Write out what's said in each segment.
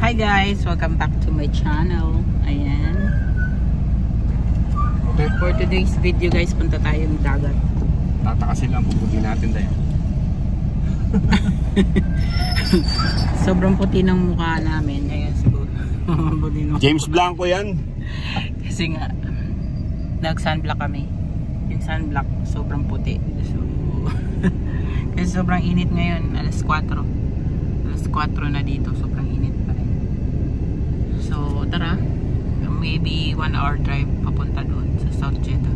Hi guys, welcome back to my channel. Ayan. Okay. For today's video guys, punta tayo ng dagat. Tatakasin lang puputi natin tayo. Sobrang puti ng mukha namin. Ayan siguro. James Blanco yan. Kasi nga, nag-sunblock kami. Yung sunblock, sobrang puti. So, kasi sobrang init ngayon. Alas 4. Alas 4 na dito. Sobrang init pa rin. So, tara. Maybe 1 hour drive papunta doon sa South Jeddah.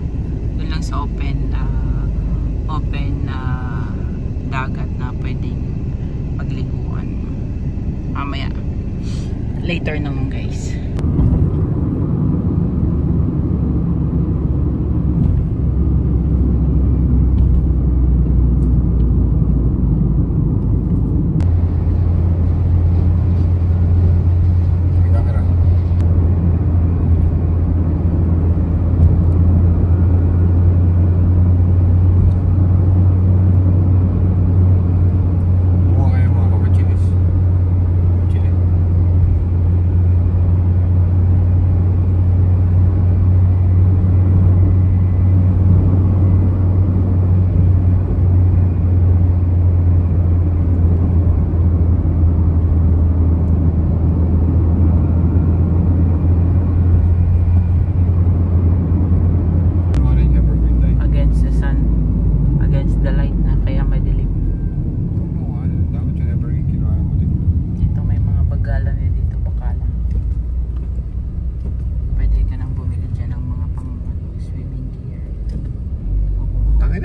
Doon lang sa open dagat na pwedeng pagliguan. Mamaya. Later naman guys.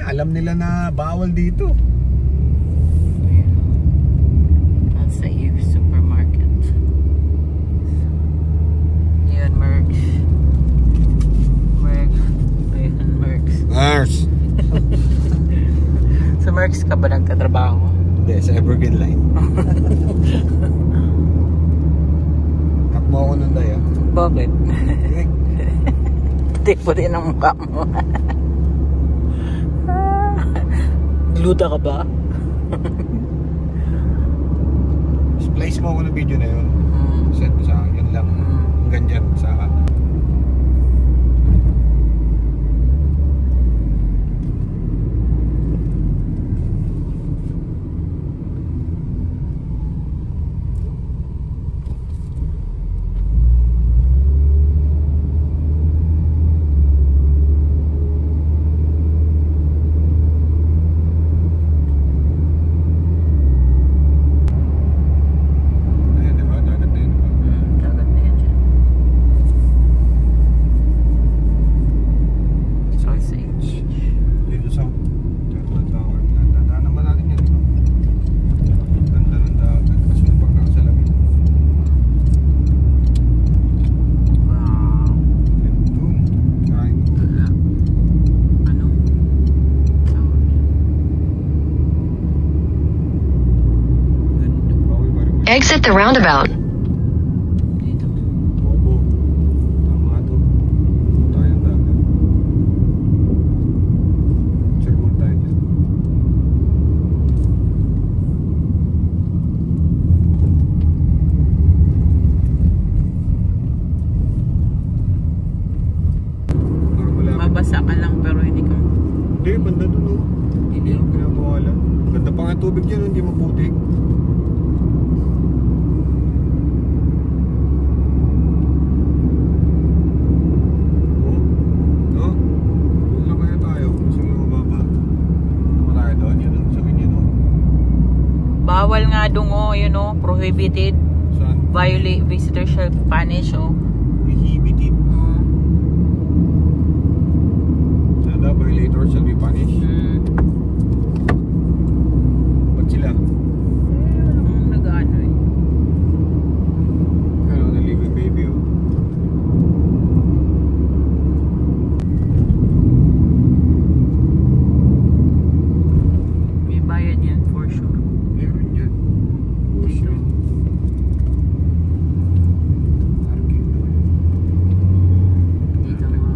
Alam nila na bawal dito. That's the Eve supermarket. Yan, Mercs. Ayan, Mercs. Mercs. Sa Mercs ka ba nagtatrabaho? Hindi, sa Evergreen Line. Takbo ako nun tayo. Bakit? Tipo din ang mukha mo. Luta ka ba? Splice mo ako ng video na yun. Send mo sa akin. Yun lang. Ganyan sa akin. Exit the roundabout. Bobo. Tama to. Tayo ang dagat. Sure tayo dyan. Mabasa ka lang pero hindi ka... Hindi, banda dun o. Hindi ako pinapawala. Ganda pa nga tubig dyan, hindi maputik. Bawal nga dong yun prohibited. Saan? Violate, visitor shall punish Prohibited. Nada, violator shall be punished. Ba't sila? Nag-ano Ano, nalive baby May bayad yan for sure. Meron yan. Dito. Dito mga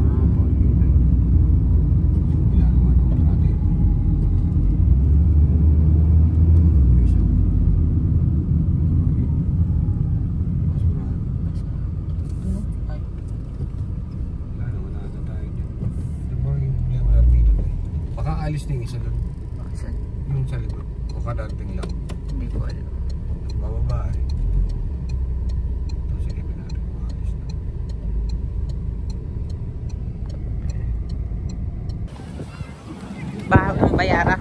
aalis na yung isa doon. Saan? Yung sa likod. O kadarating lang. Hindi ko alam. Bababa eh. Sige, natin aalis na. Bahang Bayara.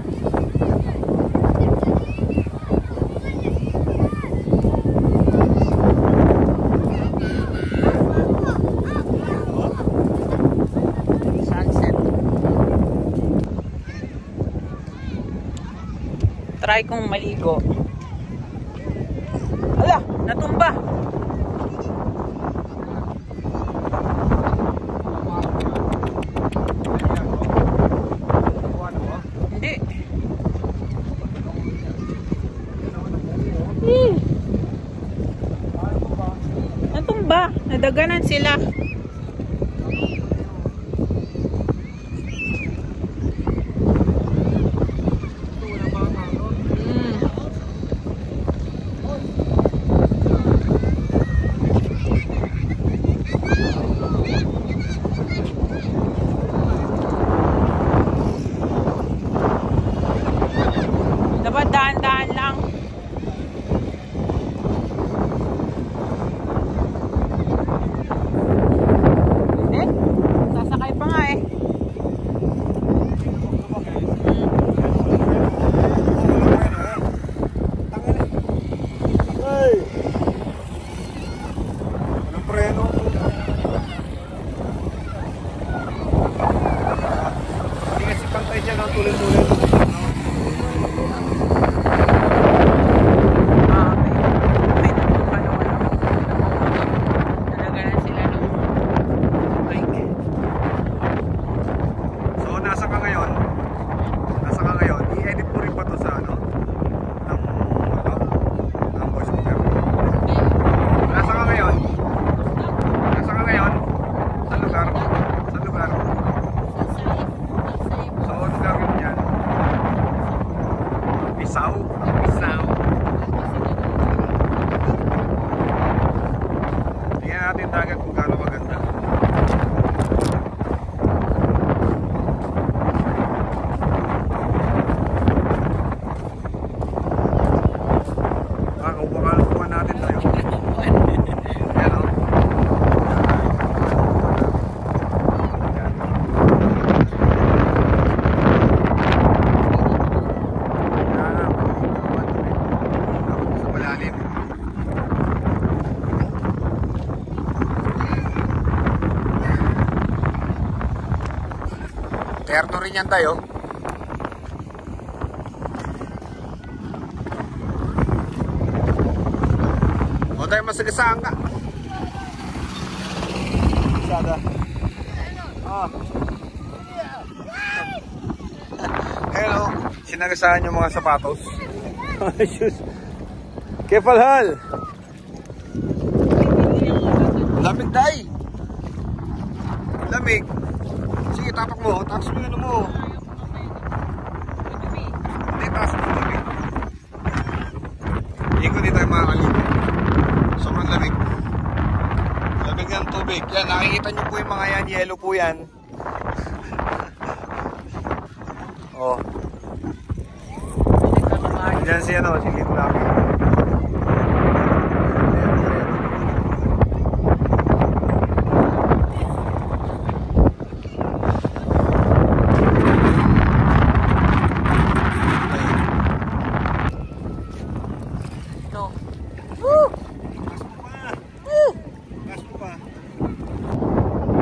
Sunset. Try kong maligo. Ala, natumba. Hindi. Natumba. Nadaganan sila. Dapat daan-daan lang. Hindi. Sasakay pa nga eh. Hey! Anong preno? Hindi kasi pantay siya ng tuloy-tuloy. Tingnan natin dagat kung gaano maganda. Upakalpuan natin tayo. Ayan o. Sa malalim. Terno rin yan tayo. O tayo masagasaan ka. Sada. Hello. Sinagasaan yung mga sapatos. Kepalhal. Lamig tayo. Lamig. Sige, tapak mo. Taas mo yun mo. Hindi, taas mo lamig. Ikot dito yung mga kaligo. Sobrang lamig. Lamig ng tubig. Yan, nakikita nyo po yung mga yan. Yellow po yan. Oh. Yan si ano, si Lito Laki.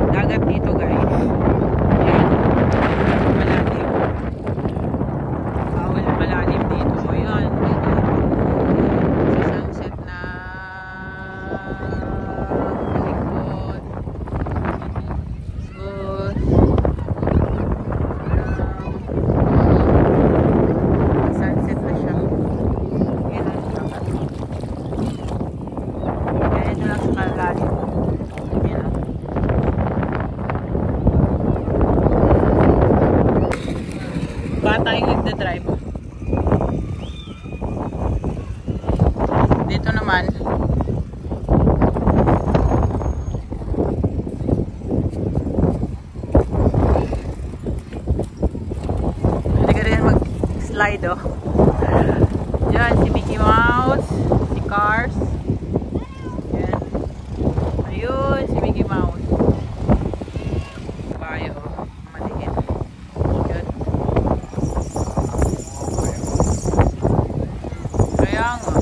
Dagat dito guys. Ayan. Malalim. Malalim dito. Ayan. Dito. Sa sunset na likod. Good. Sunset na siya. Ayan ang dagat. Ayan ito lang sa malalim. Ayan. Bata yung nagda-drive. Dito naman ride, oh. Diyan, si Mickey Mouse, si Cars. Yan. Ayun, si Mickey Mouse. Bayo, maliit. Yun. Kaya nga.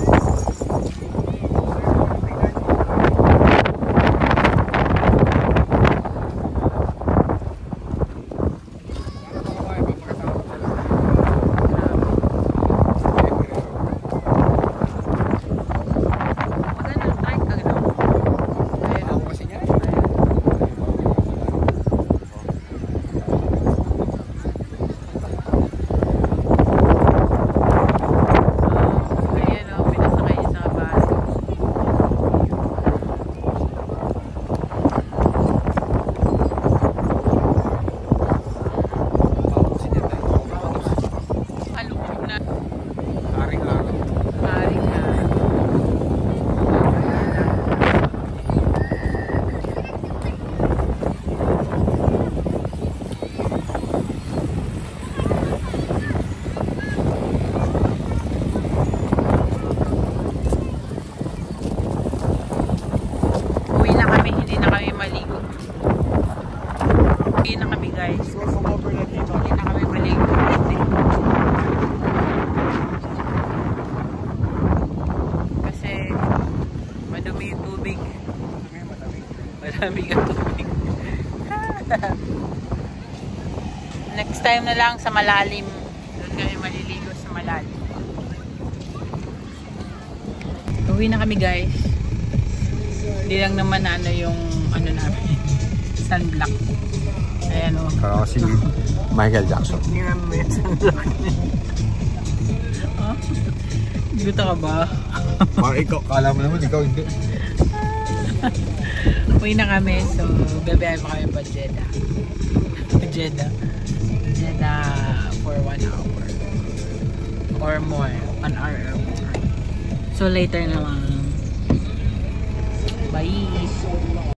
Malamig ang tubig. Next time na lang sa malalim. Doon kami maliligo sa malalim. Uwi na kami guys. Hindi lang naman ano yung ano namin. Sunblock. Ayan o. Kaya kasi Michael Jackson. Hindi namin may sunblock. Gusto ka ba? Ikaw, kala mo naman ikaw hindi. Uwi na kami, so bebeyay pa kami pa Jeddah. Jeddah for 1 hour or more, 1 hour or more. So later na lang. Bye!